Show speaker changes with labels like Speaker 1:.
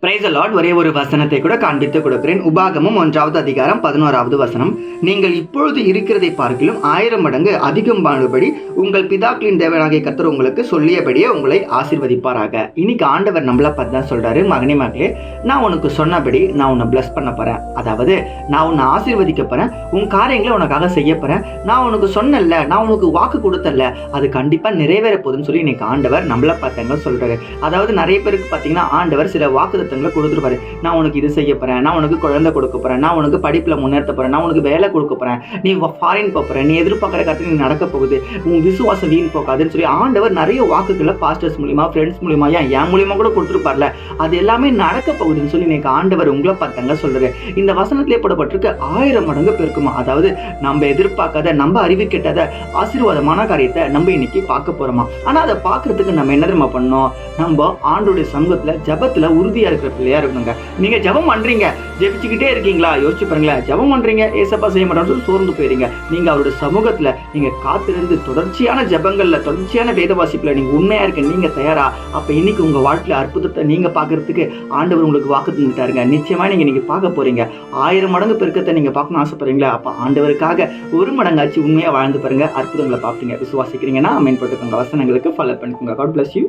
Speaker 1: Praise the Lord. ஒரே ஒரு வசனத்தை கூட காண்பித்து கொடுக்கிறேன். உபாகமம் 1வது அதிகாரம் 11வது வசனம். நீங்கள் இப்பொழுது இருக்கிறதை பார்க்கிலும் 1000 மடங்கு அதிகம் வாழும்படி உங்கள் பிதாக்களின் தேவனாகிய கர்த்தர் உங்களுக்கு சொல்லியபடியே உங்களை ஆசீர்வதிப்பாராக. இன்னைக்கு ஆண்டவர் நம்மளை பார்த்து தான் சொல்றாரு, மகனே மகளே, நான் உனக்கு சொன்னபடி நான் உன்னை பிளஸ் பண்ண போறேன். அதாவது நான் உன்னை ஆசீர்வதிக்க போறேன், உன் காரியங்களை உனக்காக செய்ய போறேன். நான் உனக்கு சொன்னல, நான் உனக்கு வாக்கு கொடுத்தல, அது கண்டிப்பா நிறைவேற போகுதுன்னு சொல்லி இன்னைக்கு ஆண்டவர் நம்மளை பார்த்தாங்க சொல்றாரு. அதாவது நிறைய பேருக்கு பார்த்தீங்கன்னா ஆண்டவர் சில வாக்கு கொடுத்துருப்பாரு. நான் உனக்கு இது செய்ய போறேன், நான் உனக்கு குழந்தை கொடுக்க போறேன், நான் உனக்கு படிப்புல முன்னேற்ற போறேன், நான் உனக்கு வேலை கொடுக்க போறேன், நீ ஃபாரின் போற, நீ எதிர்பார்க்கிற காரியத்தில் நீ நடக்க போகுது, உன் விசுவாசம் வீண் போகாதுன்னு சொல்லி ஆண்டவர் நிறைய வாக்குகளை பாஸ்டர்ஸ் மூலியமா, ஃப்ரெண்ட்ஸ் மூலியமா, என் மூலியமா கூட கொடுத்துருப்பார்ல, அது எல்லாமே நடக்க போகுதுன்னு சொல்லி இன்னைக்கு ஆண்டவர் உங்களை பார்த்தாங்க சொல்றாரு. இந்த வசனத்திலே போடப்பட்டிருக்க 1000 மடங்கு பெருக்குமா. அதாவது நம்ம எதிர்பார்க்காத, நம்ம அறிவு கெட்டாத ஆசீர்வாதமான காரியத்தை நம்ம இன்னைக்கு பார்க்க போறோமா. ஆனா அதை பார்க்கறதுக்கு நம்ம என்ன தெரியுமா பண்ணோம்? நம்ம ஆண்டோடைய சமூகத்துல ஜபத்துல உறுதியா இருக்கிற பிள்ளையா இருக்கணுங்க. நீங்க ஜபம் பண்றீங்க, ஜெபிச்சுக்கிட்டே இருக்கீங்களா? யோசிச்சு பாருங்களேன். ஜபம் பண்றீங்க, ஏசப்பா செய்ய மாட்டோம்னு சோர்ந்து போயிருங்க. நீங்க அவருடைய சமூகத்துல நீங்க காத்திருந்து தொடர்ச்சியான ஜபங்கள்ல, தொடர்ச்சியான வேத வாசிப்புல நீங்க உண்மையா இருக்க, நீங்க தயாரா? அப்ப இன்னைக்கு உங்க வாழ்க்கையில அற்புதத்தை நீங்க பாக்குறதுக்கு ஆண்டவர் உங்களுக்கு வாக்கு தந்துட்டாருங்க. நிச்சயமா நீங்க பார்க்க போறீங்க. 1000 மடங்கு பெருக்கத்தை நீங்க பார்க்கணும்னு ஆசைப்படுறீங்களா? அப்ப ஆண்டவருக்காக 1 மடங்காச்சு உண்மையா வாழ்ந்து பாருங்க, அற்புதங்களை பார்ப்பீங்க. விசுவாசிக்கிறீங்கன்னா அமேன் போட்டுக்கோங்க. வசனங்களுக்கு ஃபாலோ பண்ணிக்கோங்க. God bless you.